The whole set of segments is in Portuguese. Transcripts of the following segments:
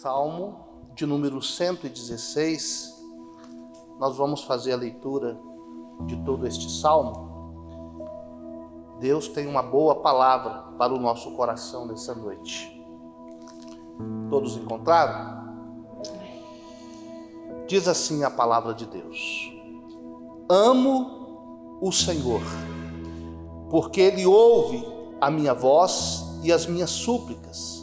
Salmo de número 116, nós vamos fazer a leitura de todo este salmo. Deus tem uma boa palavra para o nosso coração nessa noite. Todos encontraram? Diz assim a palavra de Deus: Amo o Senhor, porque Ele ouve a minha voz e as minhas súplicas,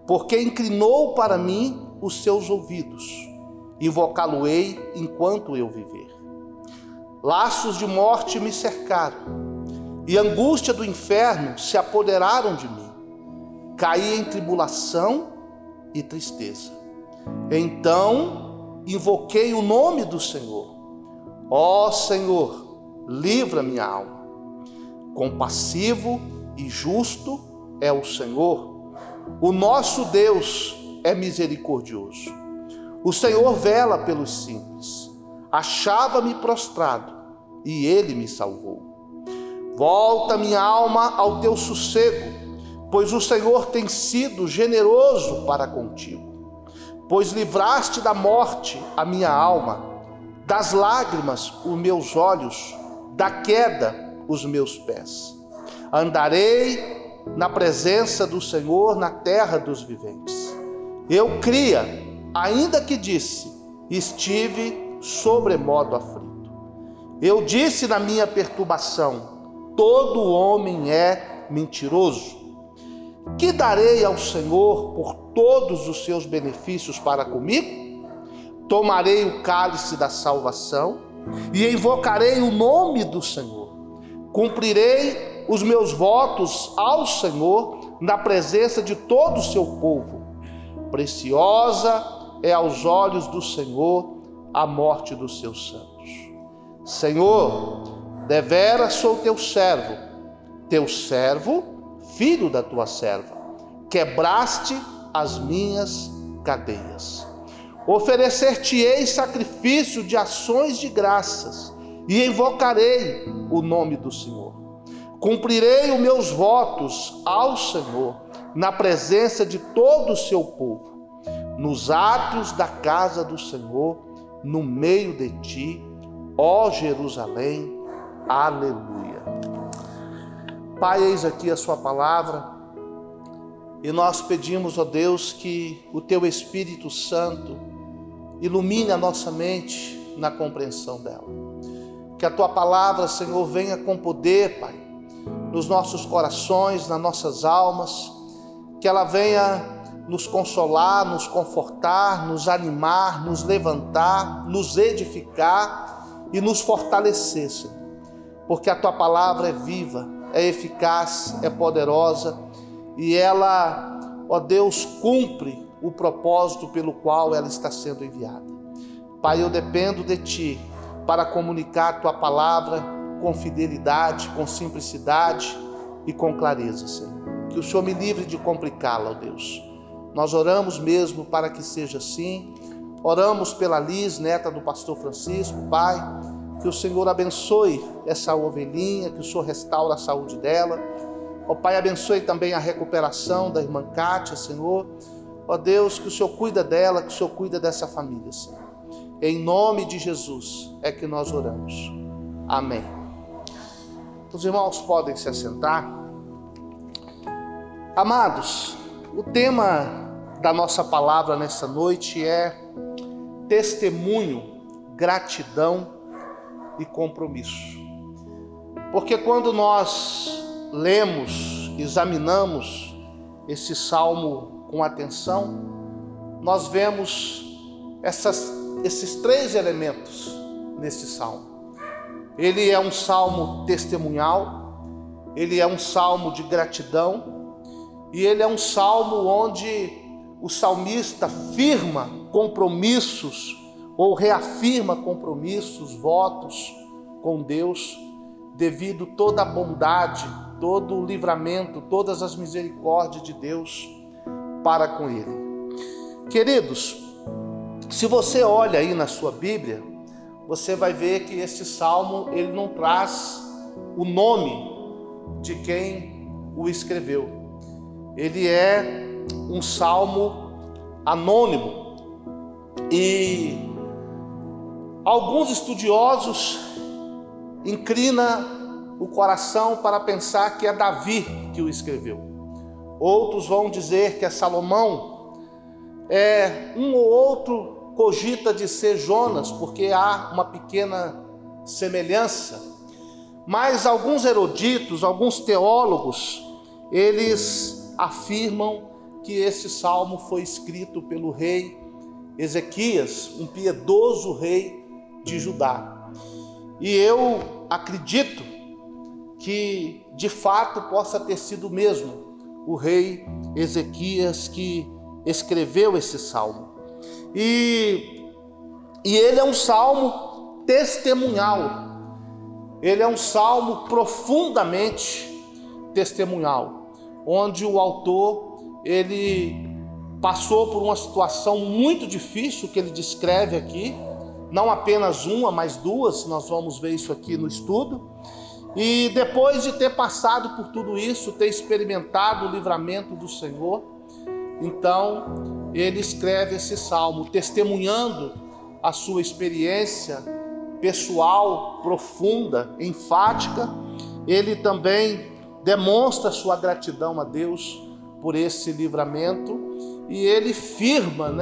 porque inclinou para mim os seus ouvidos. Invocá-lo-ei enquanto eu viver. Laços de morte me cercaram, e angústia do inferno se apoderaram de mim. Caí em tribulação e tristeza. Então invoquei o nome do Senhor. Ó Senhor, livra minha alma. Compassivo e justo é o Senhor. O nosso Deus é misericordioso. O Senhor vela pelos simples. Achava-me prostrado e Ele me salvou. Volta minha alma ao teu sossego, pois o Senhor tem sido generoso para contigo. Pois livraste da morte a minha alma, das lágrimas os meus olhos, da queda os meus pés. Andarei na presença do Senhor na terra dos viventes. Eu cria, ainda que disse, estive sobremodo aflito. Eu disse na minha perturbação, todo homem é mentiroso. Que darei ao Senhor por todos os seus benefícios para comigo? Tomarei o cálice da salvação e invocarei o nome do Senhor. Cumprirei os meus votos ao Senhor na presença de todo o seu povo. Preciosa é aos olhos do Senhor a morte dos seus santos. Senhor, deveras sou teu servo, filho da tua serva. Quebraste as minhas cadeias. Oferecer-te-ei sacrifício de ações de graças e invocarei o nome do Senhor. Cumprirei os meus votos ao Senhor na presença de todo o seu povo, nos átrios da casa do Senhor, no meio de ti, ó Jerusalém. Aleluia. Pai, eis aqui a sua palavra e nós pedimos, ó Deus, que o teu Espírito Santo ilumine a nossa mente na compreensão dela. Que a tua palavra, Senhor, venha com poder, Pai, nos nossos corações, nas nossas almas, que ela venha nos consolar, nos confortar, nos animar, nos levantar, nos edificar e nos fortalecer, Senhor. Porque a tua palavra é viva, é eficaz, é poderosa e ela, ó Deus, cumpre o propósito pelo qual ela está sendo enviada. Pai, eu dependo de ti para comunicar a tua palavra com fidelidade, com simplicidade e com clareza, Senhor. Que o Senhor me livre de complicá-la, ó Deus. Nós oramos mesmo para que seja assim. Oramos pela Liz, neta do pastor Francisco, Pai. Que o Senhor abençoe essa ovelhinha, que o Senhor restaure a saúde dela. Ó Pai, abençoe também a recuperação da irmã Kátia, Senhor. Ó Deus, que o Senhor cuida dela, que o Senhor cuida dessa família, Senhor. Em nome de Jesus é que nós oramos. Amém. Os irmãos podem se assentar. Amados, o tema da nossa palavra nessa noite é testemunho, gratidão e compromisso. Porque quando nós lemos, examinamos esse salmo com atenção, nós vemos esses três elementos nesse salmo. Ele é um salmo testemunhal, ele é um salmo de gratidão e ele é um salmo onde o salmista firma compromissos ou reafirma compromissos, votos com Deus, devido toda a bondade, todo o livramento, todas as misericórdias de Deus para com ele. Queridos, se você olha aí na sua Bíblia, você vai ver que esse salmo ele não traz o nome de quem o escreveu. Ele é um salmo anônimo. E alguns estudiosos inclinam o coração para pensar que é Davi que o escreveu. Outros vão dizer que é Salomão. Um ou outro cogita de ser Jonas, porque há uma pequena semelhança. Mas alguns eruditos, alguns teólogos, eles afirmam que esse salmo foi escrito pelo rei Ezequias, um piedoso rei de Judá. E eu acredito que de fato possa ter sido mesmo o rei Ezequias que escreveu esse salmo. E ele é um salmo testemunhal. Ele é um salmo profundamente testemunhal, onde o autor, ele passou por uma situação muito difícil que ele descreve aqui, não apenas uma, mas duas, nós vamos ver isso aqui no estudo. E depois de ter passado por tudo isso, ter experimentado o livramento do Senhor, então ele escreve esse salmo, testemunhando a sua experiência pessoal, profunda, enfática. Ele também demonstra sua gratidão a Deus por esse livramento, e ele firma,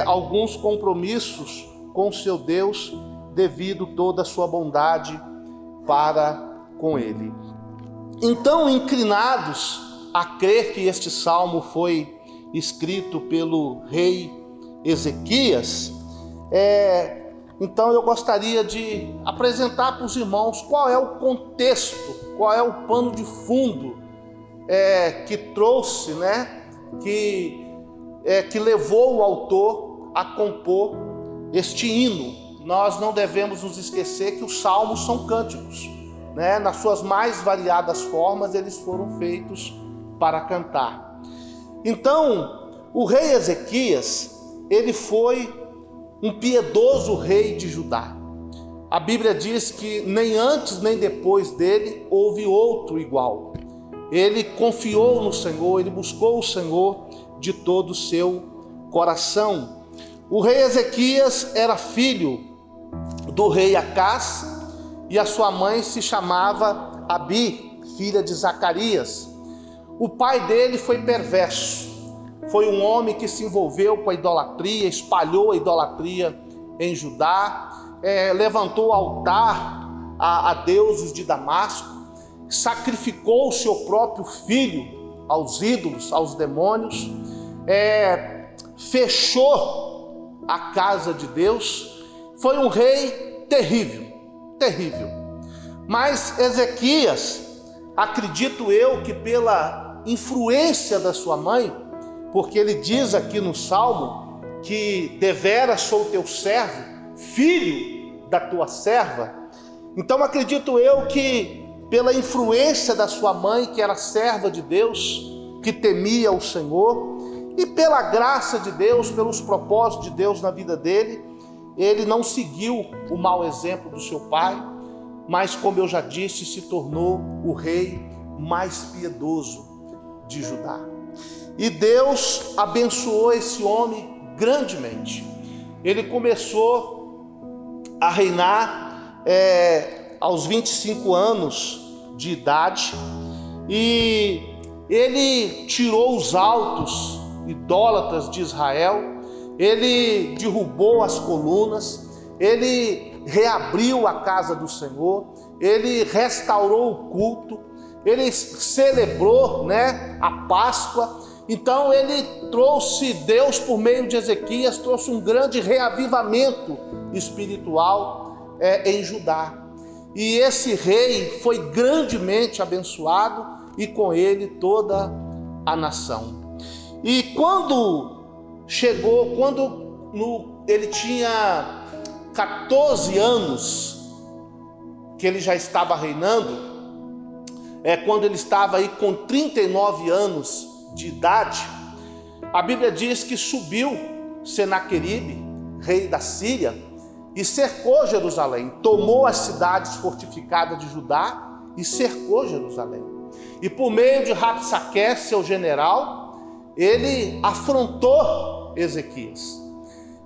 alguns compromissos com seu Deus, devido toda a sua bondade para com ele. Então, inclinados a crer que este salmo foi escrito pelo rei Ezequias, então eu gostaria de apresentar para os irmãos qual é o contexto, qual é o pano de fundo que trouxe, que levou o autor a compor este hino. Nós não devemos nos esquecer que os salmos são cânticos, nas suas mais variadas formas eles foram feitos para cantar. Então, o rei Ezequias, ele foi um piedoso rei de Judá. A Bíblia diz que nem antes nem depois dele houve outro igual. Ele confiou no Senhor, ele buscou o Senhor de todo o seu coração. O rei Ezequias era filho do rei Acás, e a sua mãe se chamava Abi, filha de Zacarias. O pai dele foi perverso. Foi um homem que se envolveu com a idolatria, espalhou a idolatria em Judá, levantou altar a deuses de Damasco, sacrificou o seu próprio filho aos ídolos, aos demônios, fechou a casa de Deus. Foi um rei terrível, terrível. Mas Ezequias, acredito eu que pela influência da sua mãe, porque ele diz aqui no Salmo que deveras sou teu servo, filho da tua serva. Então acredito eu que pela influência da sua mãe, que era serva de Deus, que temia o Senhor, e pela graça de Deus, pelos propósitos de Deus na vida dele, ele não seguiu o mau exemplo do seu pai, mas, como eu já disse, se tornou o rei mais piedoso de Judá. E Deus abençoou esse homem grandemente. Ele começou a reinar aos 25 anos de idade, e ele tirou os altos idólatras de Israel, ele derrubou as colunas, ele reabriu a casa do Senhor, ele restaurou o culto, ele celebrou, a Páscoa. Então ele trouxe, Deus por meio de Ezequias, trouxe um grande reavivamento espiritual em Judá. E esse rei foi grandemente abençoado, e com ele toda a nação. E quando ele tinha 14 anos, que ele já estava reinando, quando ele estava aí com 39 anos de idade, a Bíblia diz que subiu Senaqueribe, rei da Síria, e cercou Jerusalém, tomou as cidades fortificadas de Judá e cercou Jerusalém. E por meio de Rabsaque, seu general, ele afrontou Ezequias.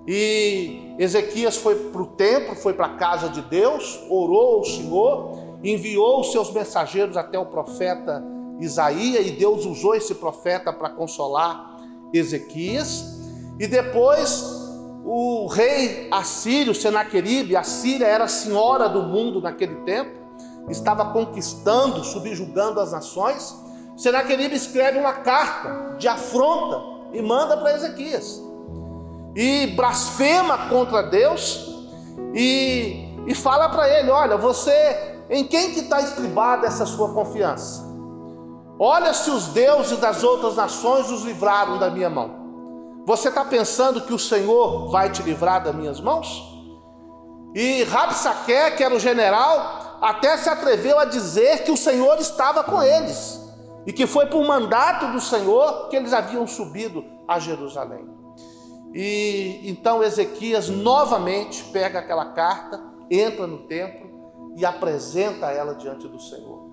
E Ezequias foi para o templo, foi para a casa de Deus, orou ao Senhor, enviou os seus mensageiros até o profeta Isaías, e Deus usou esse profeta para consolar Ezequias. E depois o rei assírio, Senaqueribe, a Síria era a senhora do mundo naquele tempo, estava conquistando, subjugando as nações. Senaqueribe escreve uma carta de afronta e manda para Ezequias, e blasfema contra Deus, e fala para ele: olha, você, em quem que está estribada essa sua confiança? Olha se os deuses das outras nações os livraram da minha mão. Você está pensando que o Senhor vai te livrar das minhas mãos? E Rabsaque, que era o general, até se atreveu a dizer que o Senhor estava com eles, e que foi por mandato do Senhor que eles haviam subido a Jerusalém. E então Ezequias novamente pega aquela carta, entra no templo e apresenta ela diante do Senhor.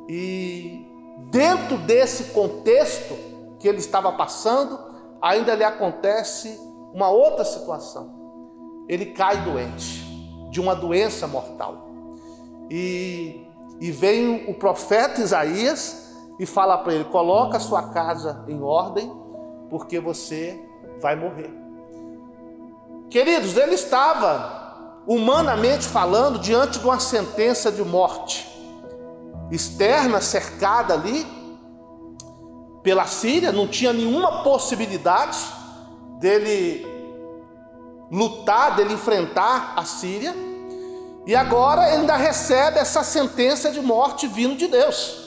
E dentro desse contexto que ele estava passando, ainda lhe acontece uma outra situação. Ele cai doente, de uma doença mortal. E vem o profeta Isaías e fala para ele: coloca a sua casa em ordem, porque você vai morrer. Queridos, ele estava, humanamente falando, diante de uma sentença de morte externa, cercada ali pela Síria, não tinha nenhuma possibilidade dele lutar, dele enfrentar a Síria, e agora ele ainda recebe essa sentença de morte vindo de Deus,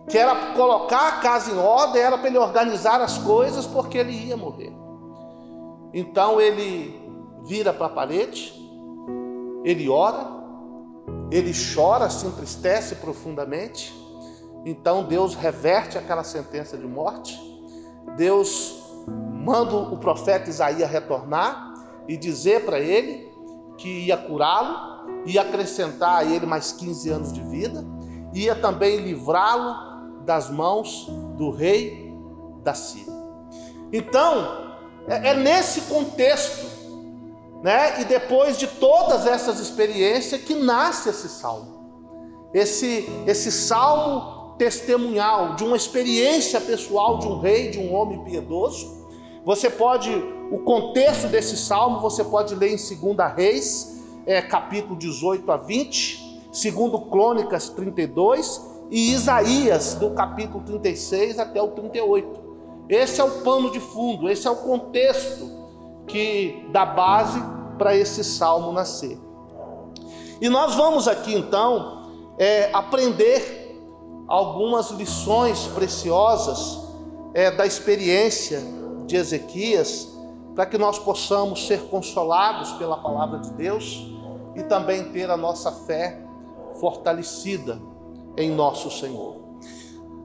que era colocar a casa em ordem, era para ele organizar as coisas, porque ele ia morrer. Então ele vira para a parede, ele ora, ele chora, se entristece profundamente. Então Deus reverte aquela sentença de morte. Deus manda o profeta Isaías retornar e dizer para ele que ia curá-lo, ia acrescentar a ele mais 15 anos de vida, ia também livrá-lo das mãos do rei da Síria. Então, é nesse contexto, né? E depois de todas essas experiências que nasce esse salmo. Esse salmo testemunhal de uma experiência pessoal de um rei, de um homem piedoso. Você pode, o contexto desse salmo, você pode ler em 2 Reis, capítulo 18 a 20, 2 Crônicas 32 e Isaías, do capítulo 36 até o 38. Esse é o pano de fundo, esse é o contexto que dá base para esse salmo nascer. E nós vamos aqui então aprender algumas lições preciosas da experiência de Ezequias, para que nós possamos ser consolados pela palavra de Deus e também ter a nossa fé fortalecida em nosso Senhor.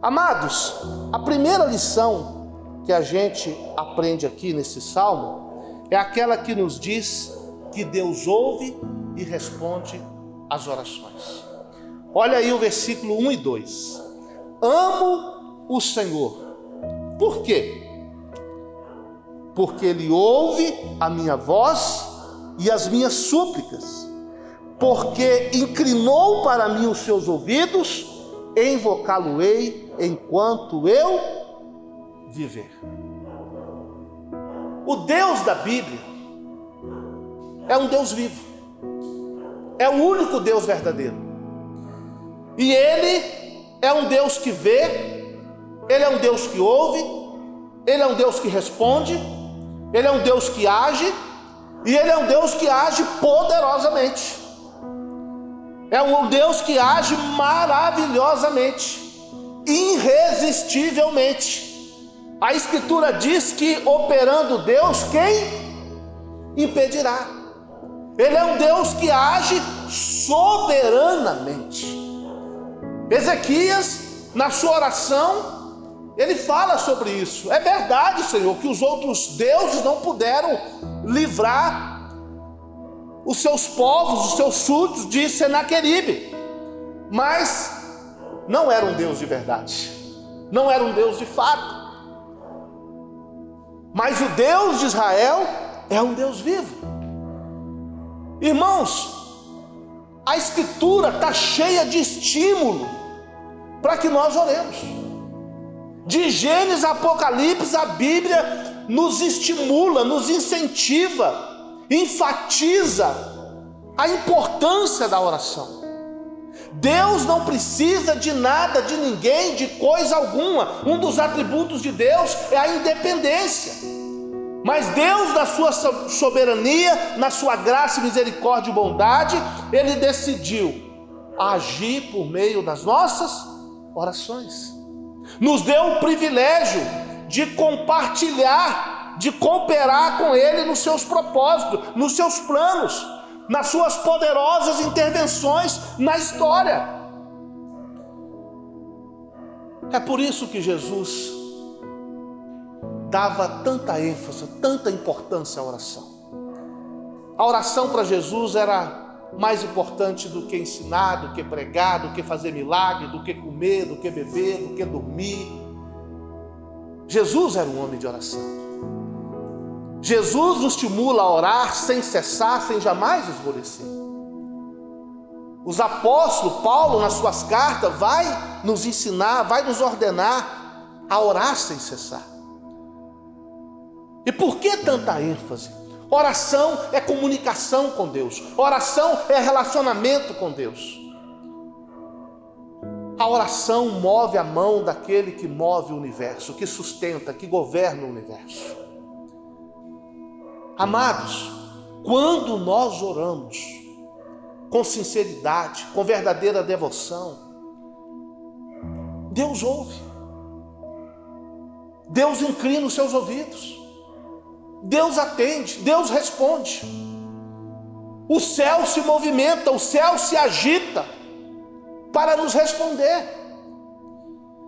Amados, a primeira lição que a gente aprende aqui nesse salmo é aquela que nos diz que Deus ouve e responde às orações. Olha aí o versículo 1 e 2. Amo o Senhor. Por quê? Porque Ele ouve a minha voz e as minhas súplicas, porque inclinou para mim os seus ouvidos, e invocá-lo-ei enquanto eu viver. O Deus da Bíblia é um Deus vivo, é o único Deus verdadeiro, e Ele é um Deus que vê, Ele é um Deus que ouve, Ele é um Deus que responde, Ele é um Deus que age, e Ele é um Deus que age poderosamente. É um Deus que age maravilhosamente, irresistivelmente. A Escritura diz que operando Deus, quem impedirá? Ele é um Deus que age soberanamente. Ezequias, na sua oração, ele fala sobre isso. É verdade, Senhor, que os outros deuses não puderam livrar os seus povos, os seus súditos de Senaqueribe, mas não era um Deus de verdade, não era um Deus de fato. Mas o Deus de Israel é um Deus vivo. Irmãos, a Escritura está cheia de estímulo para que nós oremos. De Gênesis a Apocalipse, a Bíblia nos estimula, nos incentiva, enfatiza a importância da oração. Deus não precisa de nada, de ninguém, de coisa alguma. Um dos atributos de Deus é a independência. Mas Deus, na sua soberania, na sua graça, misericórdia e bondade, Ele decidiu agir por meio das nossas orações. Nos deu o privilégio de compartilhar, de cooperar com Ele nos seus propósitos, nos seus planos, nas suas poderosas intervenções na história. É por isso que Jesus dava tanta ênfase, tanta importância à oração. A oração para Jesus era mais importante do que ensinar, do que pregar, do que fazer milagre, do que comer, do que beber, do que dormir. Jesus era um homem de oração. Jesus nos estimula a orar sem cessar, sem jamais esmorecer. Os apóstolos, Paulo, nas suas cartas, vai nos ensinar, vai nos ordenar a orar sem cessar. E por que tanta ênfase? Oração é comunicação com Deus. Oração é relacionamento com Deus. A oração move a mão daquele que move o universo, que sustenta, que governa o universo. Amados, quando nós oramos com sinceridade, com verdadeira devoção, Deus ouve. Deus inclina os seus ouvidos. Deus atende, Deus responde. O céu se movimenta, o céu se agita para nos responder.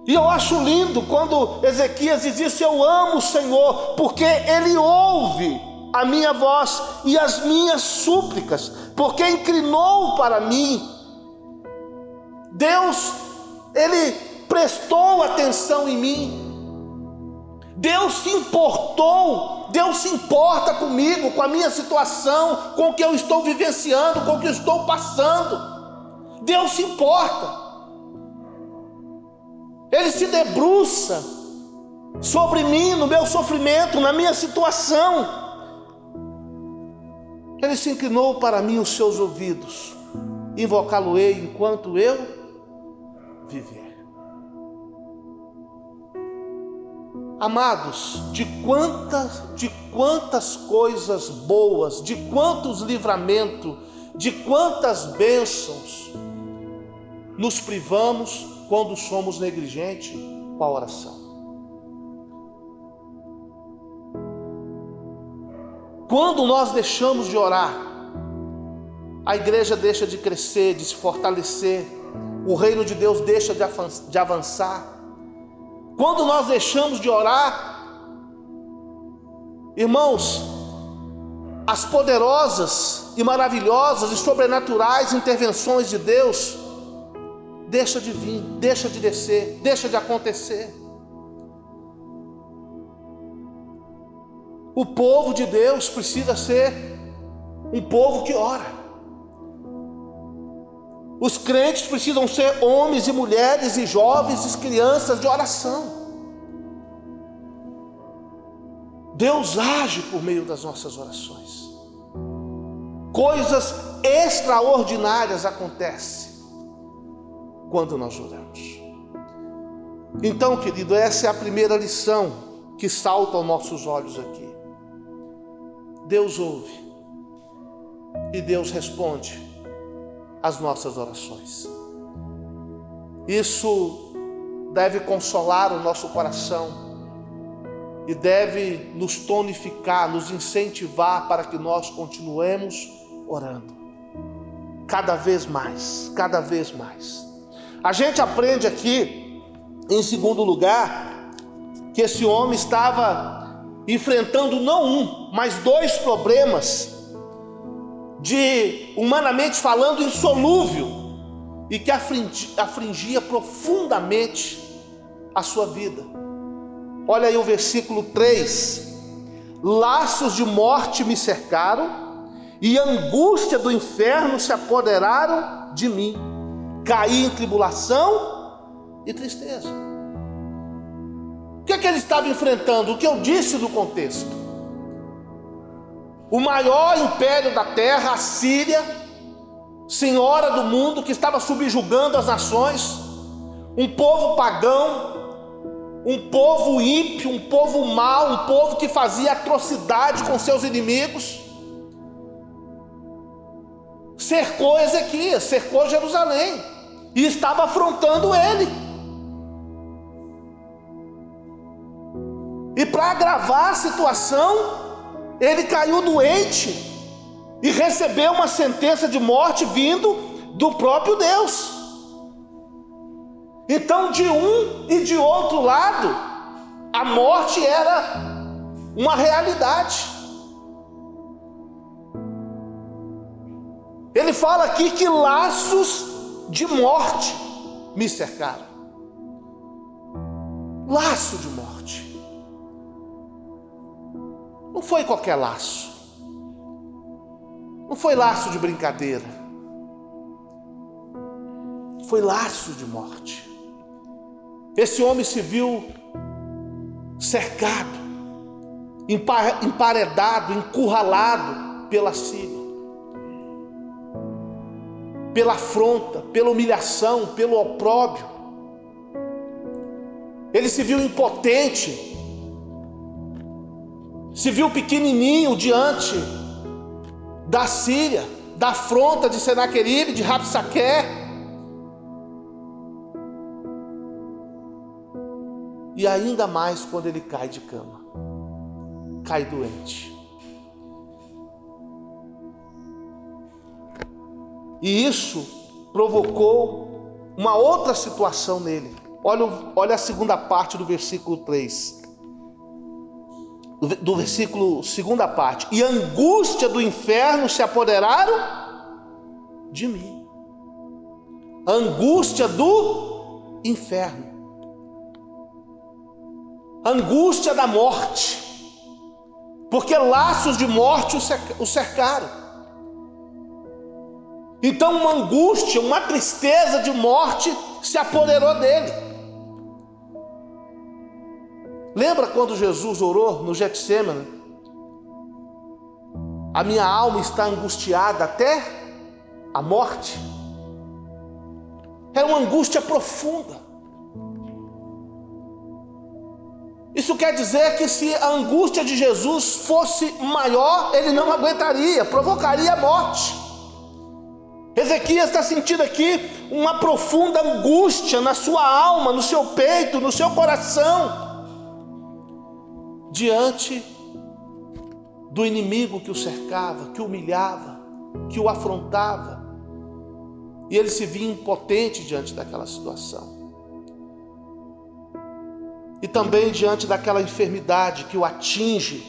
E eu acho lindo quando Ezequias diz isso: eu amo o Senhor, porque Ele ouve a minha voz e as minhas súplicas, porque inclinou para mim. Deus, Ele prestou atenção em mim. Deus se importou, Deus se importa comigo, com a minha situação, com o que eu estou vivenciando, com o que eu estou passando. Deus se importa. Ele se debruça sobre mim, no meu sofrimento, na minha situação. Ele se inclinou para mim os seus ouvidos. Invocá-lo-ei enquanto eu viver. Amados, de quantas coisas boas, de quantos livramentos, de quantas bênçãos nos privamos quando somos negligentes com a oração. Quando nós deixamos de orar, a igreja deixa de crescer, de se fortalecer, o reino de Deus deixa de avançar. Quando nós deixamos de orar, irmãos, as poderosas e maravilhosas e sobrenaturais intervenções de Deus deixa de vir, deixa de descer, deixa de acontecer. O povo de Deus precisa ser um povo que ora. Os crentes precisam ser homens e mulheres e jovens e crianças de oração. Deus age por meio das nossas orações. Coisas extraordinárias acontecem quando nós oramos. Então, querido, essa é a primeira lição que salta aos nossos olhos aqui. Deus ouve e Deus responde as nossas orações. Isso deve consolar o nosso coração e deve nos tonificar, nos incentivar para que nós continuemos orando cada vez mais, cada vez mais. A gente aprende aqui, em segundo lugar, que esse homem estava enfrentando não um, mas dois problemas de, humanamente falando, insolúvel, e que afligia profundamente a sua vida. Olha aí o versículo 3 laços de morte me cercaram, e angústia do inferno se apoderaram de mim. Caí em tribulação e tristeza. O que é que ele estava enfrentando? O que eu disse no contexto. O maior império da terra, a Síria, senhora do mundo, que estava subjugando as nações, um povo pagão, um povo ímpio, um povo mau, um povo que fazia atrocidade com seus inimigos, cercou Ezequias, cercou Jerusalém e estava afrontando ele. E para agravar a situação, ele caiu doente e recebeu uma sentença de morte vindo do próprio Deus. Então, de um e de outro lado, a morte era uma realidade. Ele fala aqui que laços de morte me cercaram. Laço de morte. Não foi qualquer laço. Não foi laço de brincadeira. Foi laço de morte. Esse homem se viu cercado, emparedado, encurralado pela Síria, pela afronta, pela humilhação, pelo opróbrio. Ele se viu impotente, se viu pequenininho diante da Síria, da afronta de Senaqueribe, de Rabsaqué. E ainda mais quando ele cai de cama, cai doente. E isso provocou uma outra situação nele. Olha a segunda parte do versículo 3. Do versículo, segunda parte. E a angústia do inferno se apoderaram de mim. A angústia do inferno. A angústia da morte. Porque laços de morte o cercaram. Então uma angústia, uma tristeza de morte se apoderou dele. Lembra quando Jesus orou no Getsêmani? A minha alma está angustiada até a morte. Era uma angústia profunda. Isso quer dizer que se a angústia de Jesus fosse maior, ele não aguentaria, provocaria a morte. Ezequias está sentindo aqui uma profunda angústia na sua alma, no seu peito, no seu coração, diante do inimigo que o cercava, que o humilhava, que o afrontava. E ele se via impotente diante daquela situação. E também diante daquela enfermidade que o atinge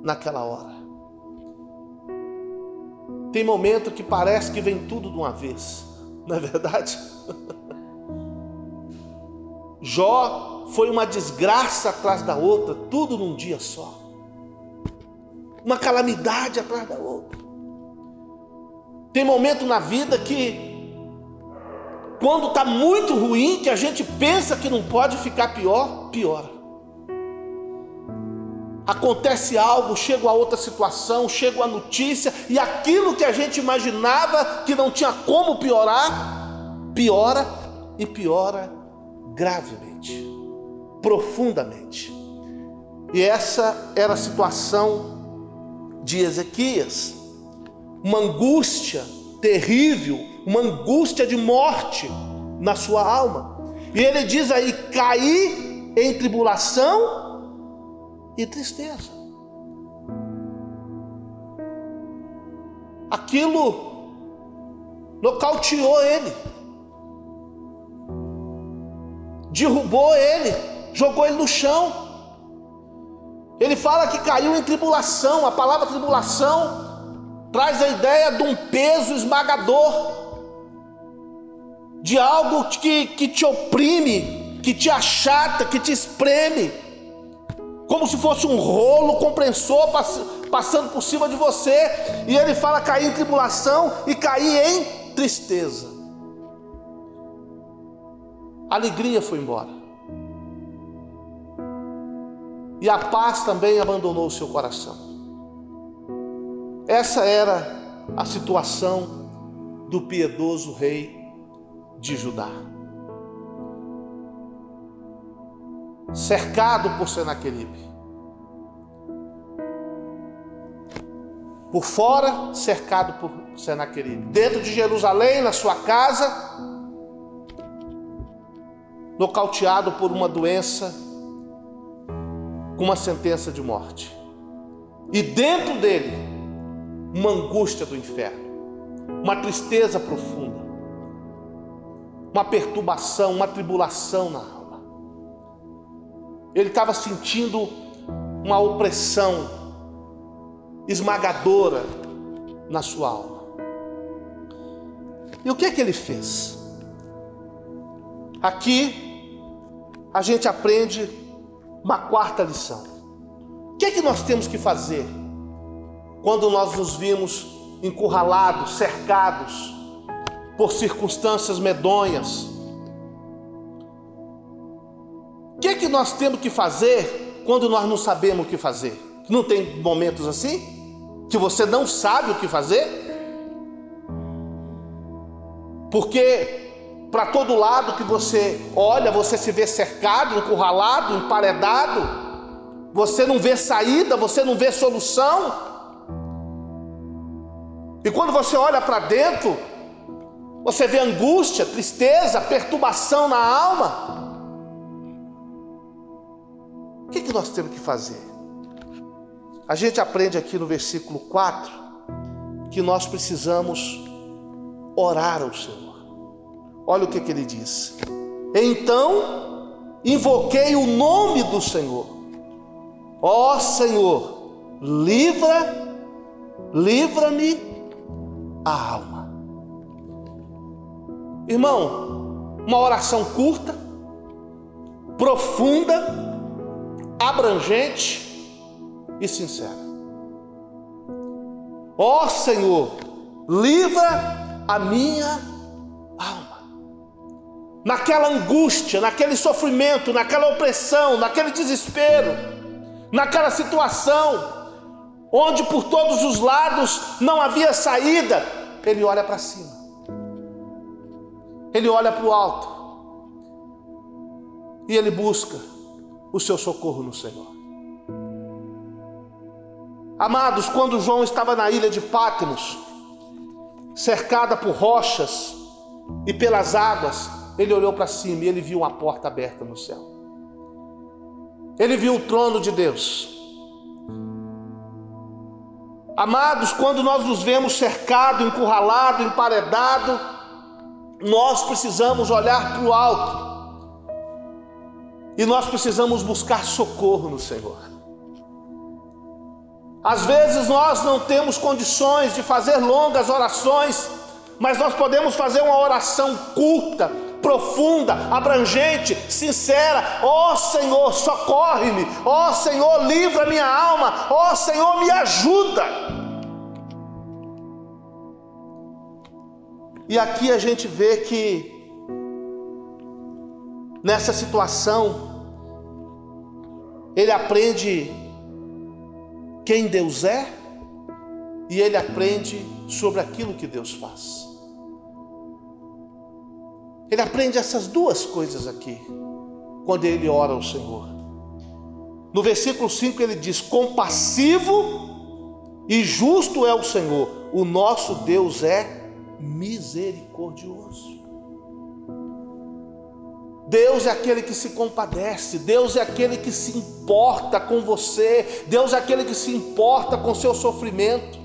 naquela hora. Tem momento que parece que vem tudo de uma vez, não é verdade? Jó foi uma desgraça atrás da outra, tudo num dia só. Uma calamidade atrás da outra. Tem momento na vida que, quando está muito ruim, que a gente pensa que não pode ficar pior, piora. Acontece algo, chega a outra situação, chega a notícia, e aquilo que a gente imaginava que não tinha como piorar, piora e piora gravemente, profundamente. E essa era a situação de Ezequias, uma angústia terrível, uma angústia de morte na sua alma. E ele diz aí: caí em tribulação e tristeza. Aquilo nocauteou ele, derrubou ele, jogou ele no chão. Ele fala que caiu em tribulação. A palavra tribulação traz a ideia de um peso esmagador, de algo que te oprime, que te achata, que te espreme. como se fosse um rolo compressor passando por cima de você. E ele fala cair em tribulação e cair em tristeza. A alegria foi embora. E a paz também abandonou o seu coração. Essa era a situação do piedoso rei de Judá. Cercado por Senaqueribe. Por fora, cercado por Senaqueribe. Dentro de Jerusalém, na sua casa, nocauteado por uma doença, com uma sentença de morte. E dentro dele, uma angústia do inferno, uma tristeza profunda, uma perturbação, uma tribulação na alma. Ele estava sentindo uma opressão esmagadora na sua alma. E o que é que ele fez? Aqui a gente aprende uma quarta lição. O que é que nós temos que fazer quando nós nos vimos encurralados, cercados por circunstâncias medonhas? O que é que nós temos que fazer quando nós não sabemos o que fazer? Não tem momentos assim? Que você não sabe o que fazer? Porque para todo lado que você olha, você se vê cercado, encurralado, emparedado. Você não vê saída, você não vê solução. E quando você olha para dentro, você vê angústia, tristeza, perturbação na alma. O que nós temos que fazer? A gente aprende aqui no versículo 4 que nós precisamos orar ao Senhor. Olha o que ele diz: então invoquei o nome do Senhor. Ó Senhor, livra-me a alma. Irmão, uma oração curta, profunda, abrangente e sincera. Ó Senhor, livra a minha alma. Naquela angústia, naquele sofrimento, naquela opressão, naquele desespero, naquela situação onde por todos os lados não havia saída, ele olha para cima. Ele olha para o alto. E ele busca o seu socorro no Senhor. Amados, quando João estava na ilha de Patmos, cercada por rochas e pelas águas, ele olhou para cima e ele viu uma porta aberta no céu. Ele viu o trono de Deus. Amados, quando nós nos vemos cercados, encurralados, emparedados, nós precisamos olhar para o alto. E nós precisamos buscar socorro no Senhor. Às vezes nós não temos condições de fazer longas orações, mas nós podemos fazer uma oração curta, profunda, abrangente, sincera. Ó Senhor, socorre-me. Ó Senhor, livra minha alma. Ó Senhor, me ajuda. E aqui a gente vê que nessa situação ele aprende quem Deus é e ele aprende sobre aquilo que Deus faz. Ele aprende essas duas coisas aqui quando ele ora ao Senhor. No versículo 5 ele diz: compassivo e justo é o Senhor, o nosso Deus é misericordioso. Deus é aquele que se compadece, Deus é aquele que se importa com você, Deus é aquele que se importa com o seu sofrimento.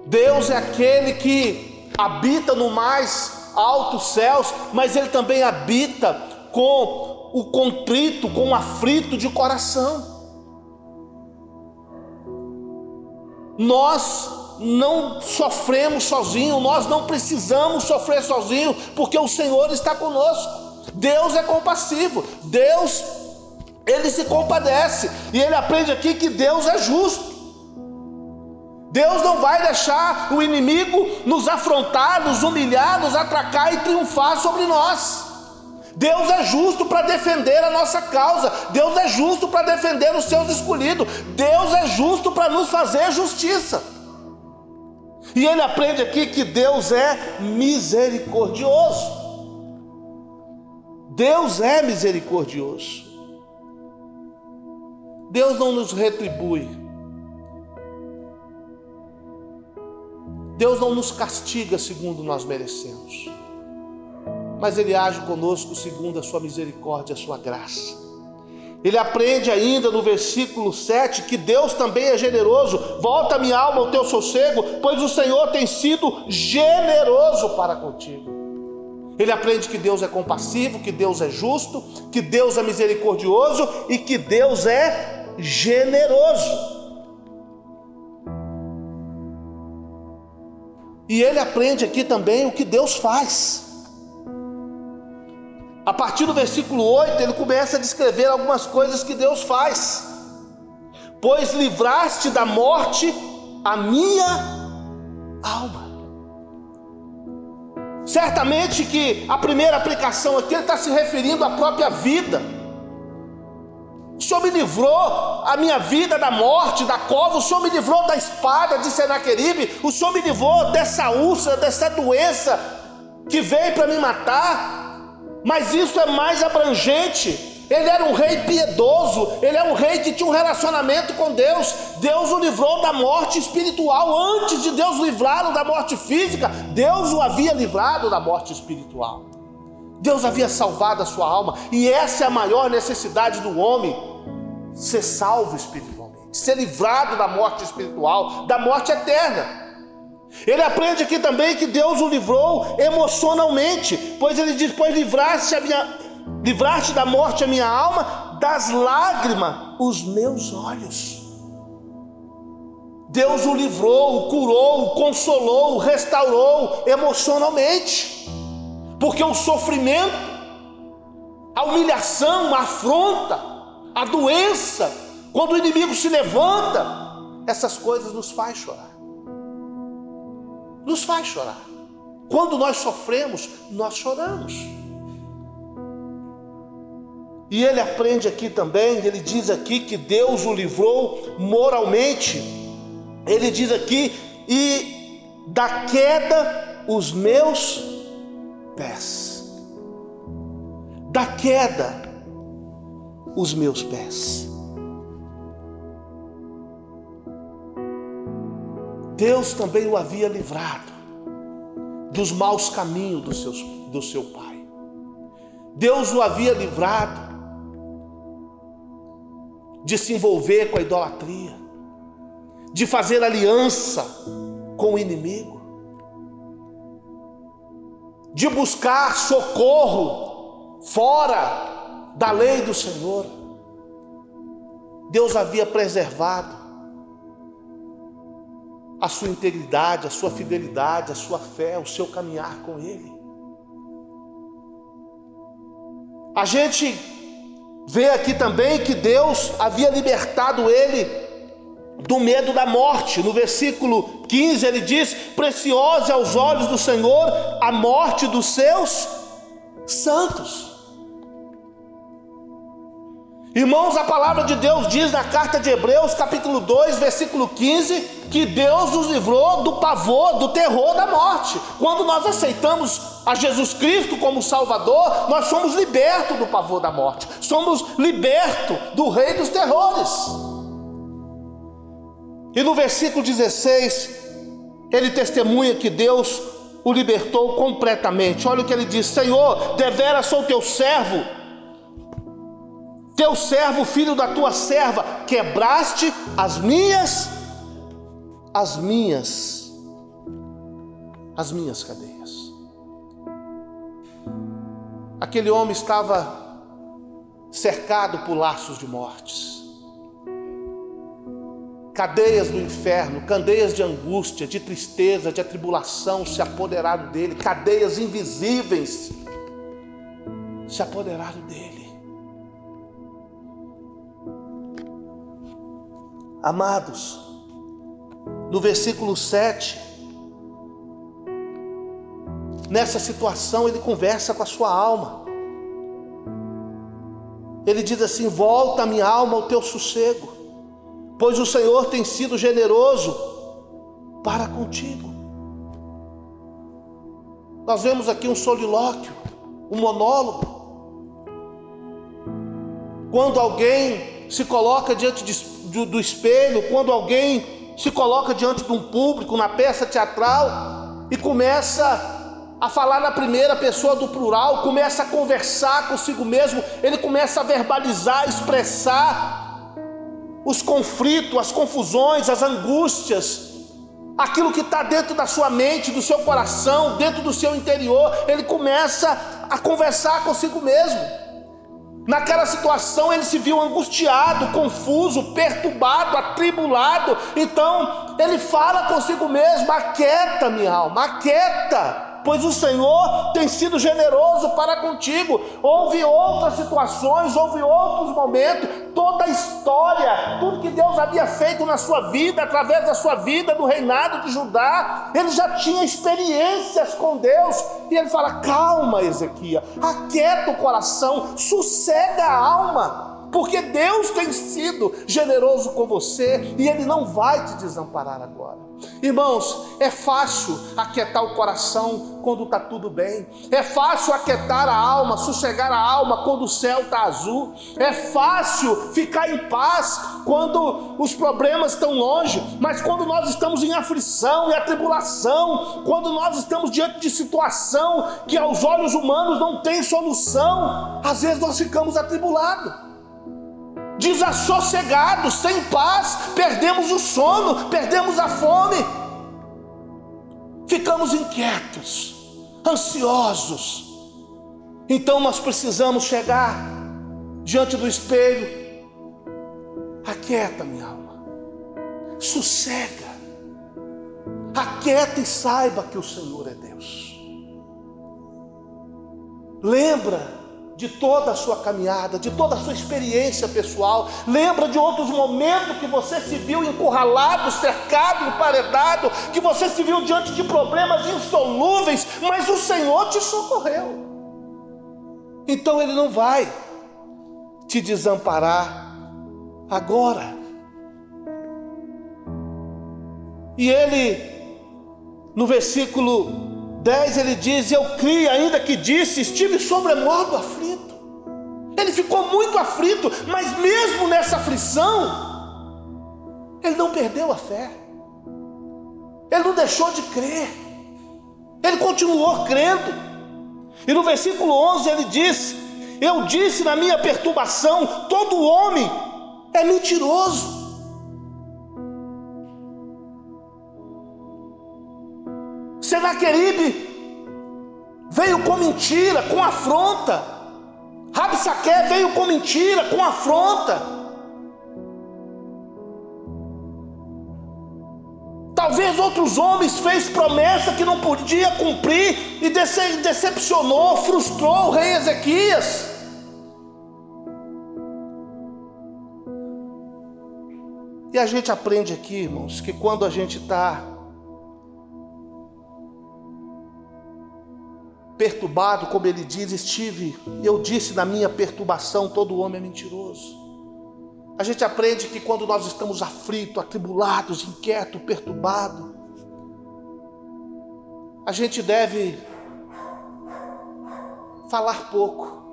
Deus é aquele que habita no mais altos céus, mas Ele também habita com o contrito, com o aflito de coração. Nós não sofremos sozinhos, nós não precisamos sofrer sozinhos, porque o Senhor está conosco. Deus é compassivo, Deus Ele se compadece. E ele aprende aqui que Deus é justo. Deus não vai deixar o inimigo nos afrontar, nos humilhar, nos atracar e triunfar sobre nós. Deus é justo para defender a nossa causa. Deus é justo para defender os seus escolhidos. Deus é justo para nos fazer justiça. E ele aprende aqui que Deus é misericordioso. Deus é misericordioso. Deus não nos retribui. Deus não nos castiga segundo nós merecemos. Mas Ele age conosco segundo a sua misericórdia, a sua graça. Ele aprende ainda no versículo 7 que Deus também é generoso. Volta minha alma ao teu sossego, pois o Senhor tem sido generoso para contigo. Ele aprende que Deus é compassivo, que Deus é justo, que Deus é misericordioso e que Deus é generoso. E ele aprende aqui também o que Deus faz. A partir do versículo 8, ele começa a descrever algumas coisas que Deus faz. Pois livraste da morte a minha alma. Certamente que a primeira aplicação aqui, ele está se referindo à própria vida. O Senhor me livrou a minha vida da morte, da cova. O Senhor me livrou da espada de Senaqueribe. O Senhor me livrou dessa úlcera, dessa doença que veio para me matar. Mas isso é mais abrangente. Ele era um rei piedoso. Ele é um rei que tinha um relacionamento com Deus. Deus o livrou da morte espiritual. Antes de Deus livrá-lo da morte física, Deus o havia livrado da morte espiritual. Deus havia salvado a sua alma. E essa é a maior necessidade do homem: ser salvo espiritualmente, ser livrado da morte espiritual, da morte eterna. Ele aprende aqui também que Deus o livrou emocionalmente, pois ele diz: pois livraste da morte a minha alma, das lágrimas os meus olhos. Deus o livrou, o curou, o consolou, o restaurou emocionalmente, porque o sofrimento, a humilhação, a afronta, a doença, quando o inimigo se levanta, essas coisas nos faz chorar. Nos faz chorar. Quando nós sofremos, nós choramos. E ele aprende aqui também, ele diz aqui que Deus o livrou moralmente. Ele diz aqui: e da queda os meus pés. Da queda os meus pés. Deus também o havia livrado dos maus caminhos do seu pai. Deus o havia livrado de se envolver com a idolatria, de fazer aliança com o inimigo, de buscar socorro fora da lei do Senhor. Deus havia preservado a sua integridade, a sua fidelidade, a sua fé, o seu caminhar com Ele. A gente vê aqui também que Deus havia libertado ele do medo da morte. No versículo 15 ele diz: preciosa aos olhos do Senhor a morte dos seus santos. Irmãos, a palavra de Deus diz na carta de Hebreus, capítulo 2, versículo 15, que Deus nos livrou do pavor, do terror da morte. Quando nós aceitamos a Jesus Cristo como Salvador, nós somos libertos do pavor da morte, somos libertos do rei dos terrores. E no versículo 16, ele testemunha que Deus o libertou completamente. Olha o que ele diz: Senhor, deveras sou teu servo, filho da tua serva, quebraste as minhas cadeias. Aquele homem estava cercado por laços de mortes, cadeias do inferno, cadeias de angústia, de tristeza, de atribulação se apoderaram dele, cadeias invisíveis se apoderaram dele. Amados, no versículo 7, nessa situação ele conversa com a sua alma. Ele diz assim: volta, minha alma, ao teu sossego, pois o Senhor tem sido generoso para contigo. Nós vemos aqui um solilóquio, um monólogo. Quando alguém se coloca diante do espelho, quando alguém se coloca diante de um público, na peça teatral, e começa a falar na primeira pessoa do plural, começa a conversar consigo mesmo, ele começa a verbalizar, expressar os conflitos, as confusões, as angústias, aquilo que está dentro da sua mente, do seu coração, dentro do seu interior. Ele começa a conversar consigo mesmo. Naquela situação ele se viu angustiado, confuso, perturbado, atribulado. Então ele fala consigo mesmo: aquieta, minha alma, aquieta, pois o Senhor tem sido generoso para contigo. Houve outras situações, houve outros momentos, toda a história, tudo que Deus havia feito na sua vida, através da sua vida, do reinado de Judá, ele já tinha experiências com Deus. E ele fala: calma, Ezequias, aquieta o coração, sossega a alma, porque Deus tem sido generoso com você e Ele não vai te desamparar agora. Irmãos, é fácil aquietar o coração quando está tudo bem. É fácil aquietar a alma, sossegar a alma quando o céu está azul. É fácil ficar em paz quando os problemas estão longe. Mas quando nós estamos em aflição e atribulação, quando nós estamos diante de situação que aos olhos humanos não tem solução, às vezes nós ficamos atribulados, desassossegados, sem paz, perdemos o sono, perdemos a fome, ficamos inquietos, ansiosos. Então nós precisamos chegar diante do espelho: aquieta, minha alma, sossega, aquieta e saiba que o Senhor é Deus. Lembra de toda a sua caminhada, de toda a sua experiência pessoal. Lembra de outros momentos que você se viu encurralado, cercado, emparedado, que você se viu diante de problemas insolúveis, mas o Senhor te socorreu. Então Ele não vai te desamparar agora. E Ele, no versículo 10, ele diz: eu criei, ainda que disse, estive sobremodo aflito. Ele ficou muito aflito, mas mesmo nessa aflição, ele não perdeu a fé, ele não deixou de crer, ele continuou crendo. E no versículo 11 ele diz: eu disse na minha perturbação, todo homem é mentiroso. Senaqueribe veio com mentira, com afronta. Rabsaque veio com mentira, com afronta. Talvez outros homens fez promessa que não podia cumprir e decepcionou, frustrou o rei Ezequias. E a gente aprende aqui, irmãos, que quando a gente está perturbado, como ele diz, eu disse na minha perturbação, todo homem é mentiroso. A gente aprende que quando nós estamos aflitos, atribulados, inquietos, perturbados, a gente deve falar pouco,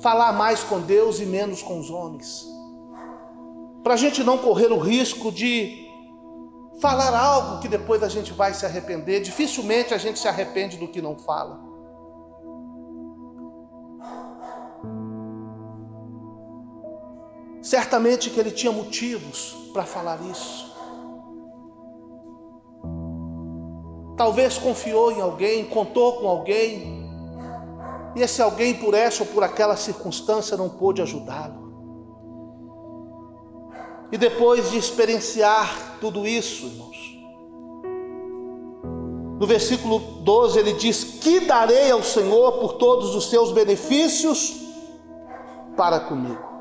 falar mais com Deus e menos com os homens, para a gente não correr o risco de falar algo que depois a gente vai se arrepender. Dificilmente a gente se arrepende do que não fala. Certamente que ele tinha motivos para falar isso. Talvez confiou em alguém, contou com alguém, e esse alguém, por essa ou por aquela circunstância, não pôde ajudá-lo. E depois de experienciar tudo isso, irmãos, no versículo 12 ele diz: que darei ao Senhor por todos os seus benefícios para comigo.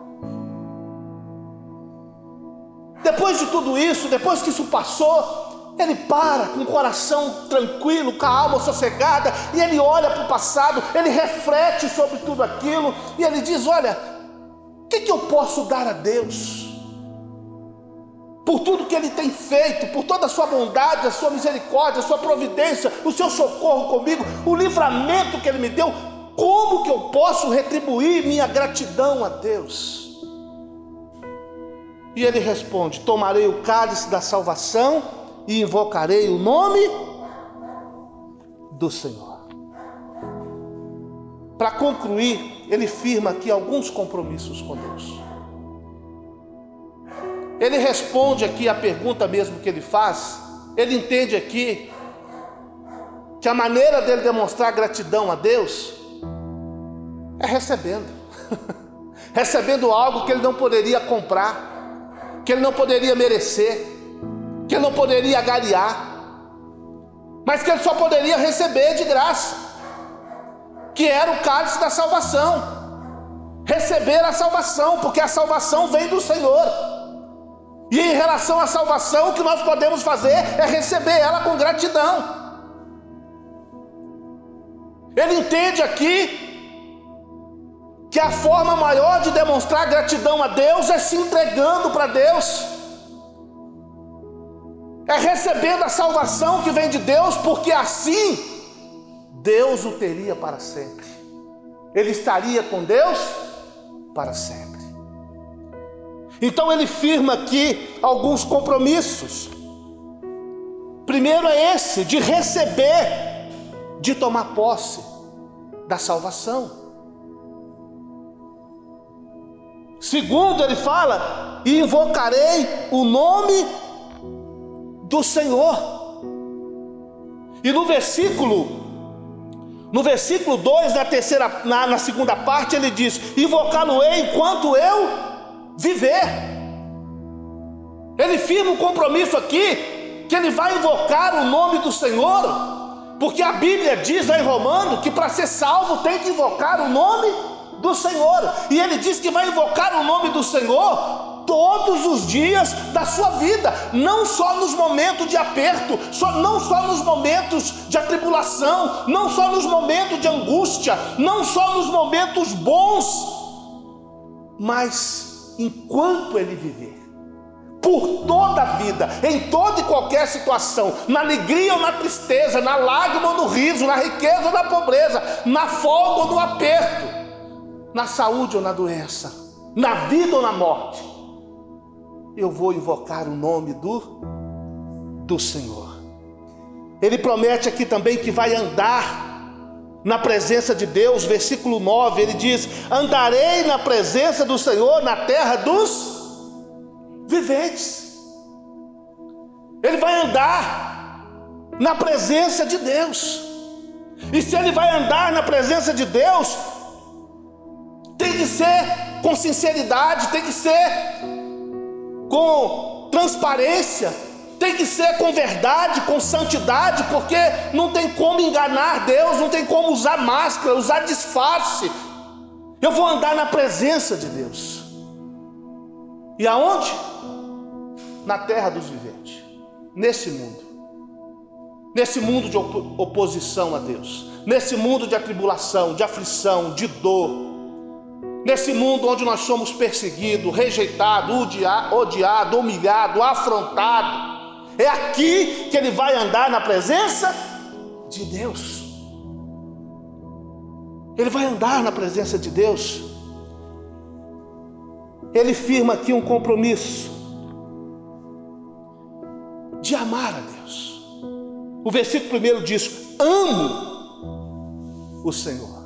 Depois de tudo isso, depois que isso passou, ele para com o coração tranquilo, com a alma sossegada, e ele olha para o passado, ele reflete sobre tudo aquilo, e ele diz: olha, o que eu posso dar a Deus? Por tudo que Ele tem feito, por toda a sua bondade, a sua misericórdia, a sua providência, o seu socorro comigo, o livramento que Ele me deu, como que eu posso retribuir minha gratidão a Deus? E ele responde: tomarei o cálice da salvação e invocarei o nome do Senhor. Para concluir, ele firma aqui alguns compromissos com Deus. Ele responde aqui a pergunta mesmo que ele faz. Ele entende aqui que a maneira dele demonstrar gratidão a Deus é recebendo. Recebendo algo que ele não poderia comprar, que ele não poderia merecer, que ele não poderia agariar, mas que ele só poderia receber de graça, que era o cálice da salvação. Receber a salvação, porque a salvação vem do Senhor. E em relação à salvação, o que nós podemos fazer é receber ela com gratidão. Ele entende aqui que a forma maior de demonstrar gratidão a Deus é se entregando para Deus, é recebendo a salvação que vem de Deus, porque assim Deus o teria para sempre. Ele estaria com Deus para sempre. Então ele firma aqui alguns compromissos. Primeiro é esse, de receber, de tomar posse da salvação. Segundo, ele fala: e invocarei o nome do Senhor. E no versículo 2, na segunda parte, ele diz: invocá-lo-ei enquanto eu viver. Ele firma um compromisso aqui, que ele vai invocar o nome do Senhor, porque a Bíblia diz lá em Romanos que para ser salvo tem que invocar o nome do Senhor. E ele diz que vai invocar o nome do Senhor todos os dias da sua vida, não só nos momentos de aperto, não só nos momentos de atribulação, não só nos momentos de angústia, não só nos momentos bons, mas enquanto ele viver, por toda a vida, em toda e qualquer situação, na alegria ou na tristeza, na lágrima ou no riso, na riqueza ou na pobreza, na folga ou no aperto, na saúde ou na doença, na vida ou na morte, eu vou invocar o nome do Senhor. Ele promete aqui também que vai andar na presença de Deus. Versículo 9, ele diz: andarei na presença do Senhor na terra dos viventes. Ele vai andar na presença de Deus. E se ele vai andar na presença de Deus, tem que ser com sinceridade, tem que ser com transparência, tem que ser com verdade, com santidade, porque não tem como enganar Deus, não tem como usar máscara, usar disfarce. Eu vou andar na presença de Deus. E aonde? Na terra dos viventes, nesse mundo de oposição a Deus, nesse mundo de atribulação, de aflição, de dor, nesse mundo onde nós somos perseguidos, rejeitados, odiados, humilhados, afrontados. É aqui que ele vai andar na presença de Deus. Ele vai andar na presença de Deus. Ele firma aqui um compromisso de amar a Deus. O versículo 1 diz: amo o Senhor.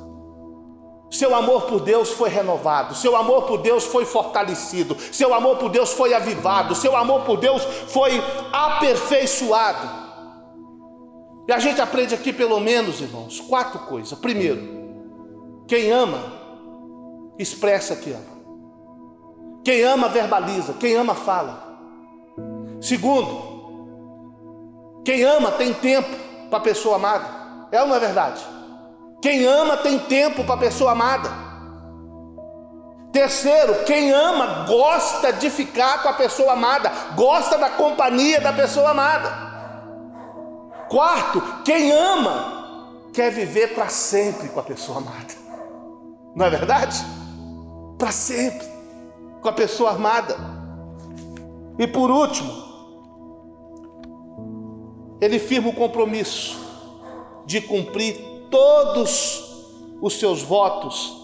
Seu amor por Deus foi renovado, seu amor por Deus foi fortalecido, seu amor por Deus foi avivado, seu amor por Deus foi aperfeiçoado. E a gente aprende aqui pelo menos, irmãos, 4 coisas. Primeiro, quem ama, expressa que ama. Quem ama, verbaliza. Quem ama, fala. Segundo, quem ama tem tempo para a pessoa amada. É ou não é verdade? Quem ama tem tempo para a pessoa amada. Terceiro, quem ama gosta de ficar com a pessoa amada, gosta da companhia da pessoa amada. Quarto, quem ama quer viver para sempre com a pessoa amada. Não é verdade? Para sempre com a pessoa amada. E por último, ele firma o compromisso de cumprir todos os seus votos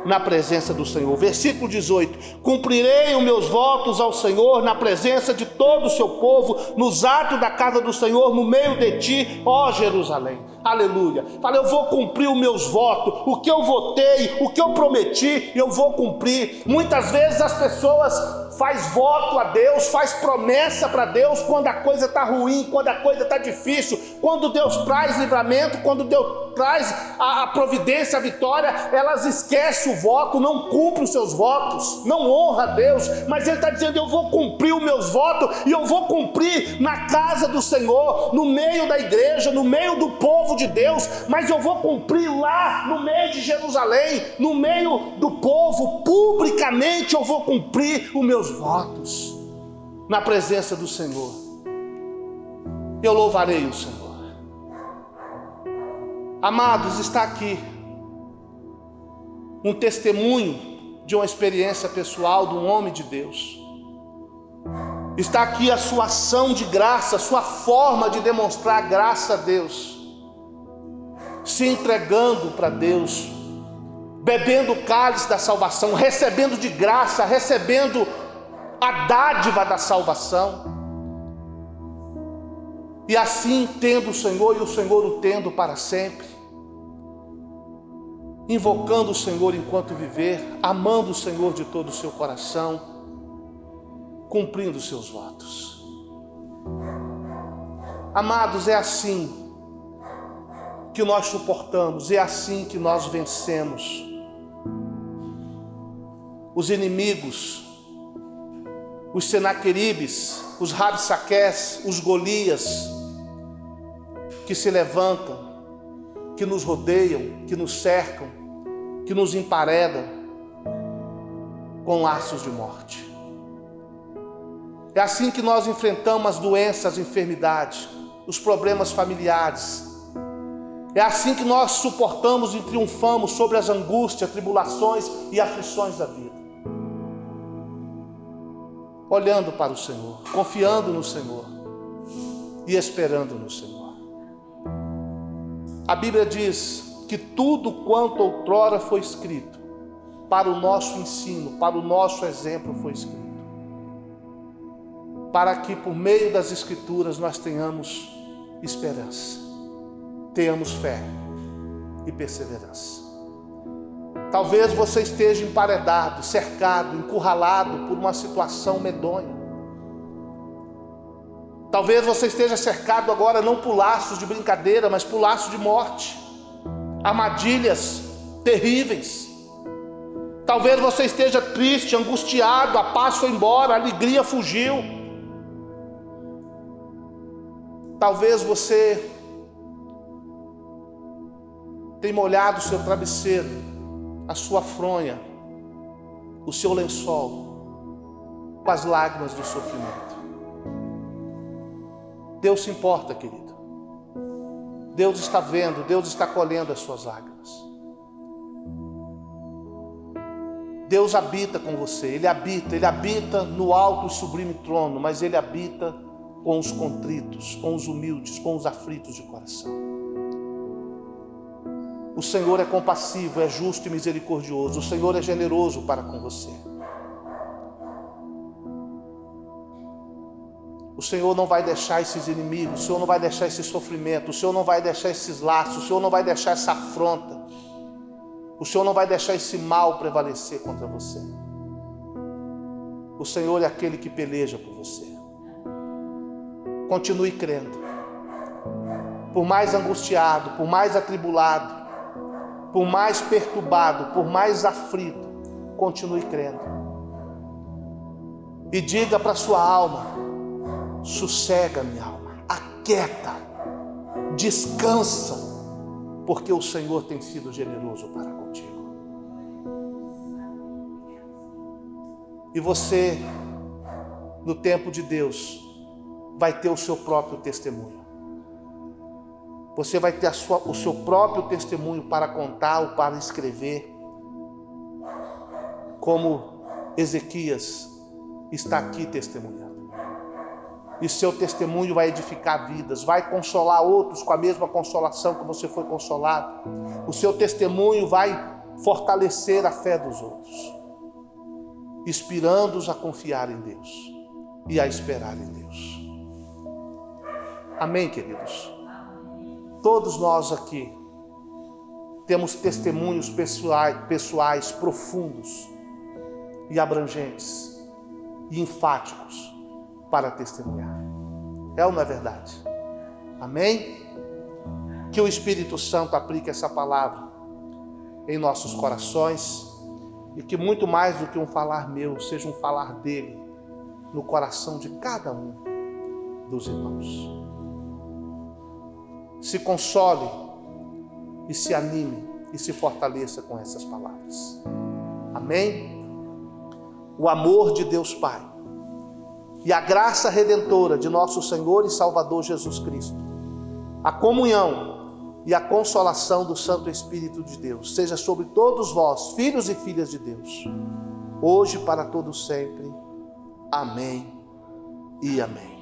na presença do Senhor. Versículo 18: cumprirei os meus votos ao Senhor na presença de todo o seu povo, nos atos da casa do Senhor, no meio de ti, ó Jerusalém. Aleluia. Fala, eu vou cumprir os meus votos, o que eu votei, o que eu prometi, eu vou cumprir. Muitas vezes as pessoas faz voto a Deus, faz promessa para Deus quando a coisa está ruim, quando a coisa está difícil, quando Deus traz livramento, quando Deus traz a providência, a vitória, elas esquecem o voto, não cumprem os seus votos, não honra a Deus. Mas ele está dizendo, eu vou cumprir os meus votos, e eu vou cumprir na casa do Senhor, no meio da igreja, no meio do povo de Deus, mas eu vou cumprir lá no meio de Jerusalém, no meio do povo, publicamente eu vou cumprir os meus votos na presença do Senhor. Eu louvarei o Senhor. Amados, está aqui um testemunho de uma experiência pessoal de um homem de Deus. Está aqui a sua ação de graça, a sua forma de demonstrar graça a Deus, se entregando para Deus, bebendo o cálice da salvação, recebendo de graça, recebendo a dádiva da salvação, e assim tendo o Senhor e o Senhor o tendo para sempre, invocando o Senhor enquanto viver, amando o Senhor de todo o seu coração, cumprindo os seus votos. Amados, é assim que nós suportamos, é assim que nós vencemos os inimigos, os Senaqueribes, os Rabsaqués, os Golias, que se levantam, que nos rodeiam, que nos cercam, que nos emparedam com laços de morte. É assim que nós enfrentamos as doenças, as enfermidades, os problemas familiares. É assim que nós suportamos e triunfamos sobre as angústias, tribulações e aflições da vida. Olhando para o Senhor, confiando no Senhor e esperando no Senhor. A Bíblia diz que tudo quanto outrora foi escrito, para o nosso ensino, para o nosso exemplo foi escrito, para que por meio das Escrituras nós tenhamos esperança, tenhamos fé e perseverança. Talvez você esteja emparedado, cercado, encurralado por uma situação medonha. Talvez você esteja cercado agora não por laços de brincadeira, mas por laços de morte, armadilhas terríveis. Talvez você esteja triste, angustiado, a paz foi embora, a alegria fugiu. Talvez você tenha molhado o seu travesseiro, a sua fronha, o seu lençol, com as lágrimas do sofrimento. Deus se importa, querido. Deus está vendo, Deus está colhendo as suas lágrimas. Deus habita com você, Ele habita no alto e sublime trono, mas Ele habita com os contritos, com os humildes, com os aflitos de coração. O Senhor é compassivo, é justo e misericordioso. O Senhor é generoso para com você. O Senhor não vai deixar esses inimigos, o Senhor não vai deixar esse sofrimento, o Senhor não vai deixar esses laços, o Senhor não vai deixar essa afronta, o Senhor não vai deixar esse mal prevalecer contra você. O Senhor é aquele que peleja por você. Continue crendo. Por mais angustiado, por mais atribulado, por mais perturbado, por mais aflito, continue crendo. E diga para sua alma: sossega, minha alma, aquieta, descansa, porque o Senhor tem sido generoso para contigo. E você, no tempo de Deus, vai ter o seu próprio testemunho. Você vai ter o seu próprio testemunho para contar ou para escrever, como Ezequias está aqui testemunhando. E seu testemunho vai edificar vidas, vai consolar outros com a mesma consolação que você foi consolado. O seu testemunho vai fortalecer a fé dos outros, inspirando-os a confiar em Deus e a esperar em Deus. Amém, queridos? Todos nós aqui temos testemunhos pessoais profundos e abrangentes e enfáticos para testemunhar. É ou não é verdade? Amém? Que o Espírito Santo aplique essa palavra em nossos corações e que muito mais do que um falar meu, seja um falar dele no coração de cada um dos irmãos. Se console e se anime e se fortaleça com essas palavras. Amém? O amor de Deus Pai e a graça redentora de nosso Senhor e Salvador Jesus Cristo, a comunhão e a consolação do Santo Espírito de Deus, seja sobre todos vós, filhos e filhas de Deus, hoje e para todo sempre. Amém e amém.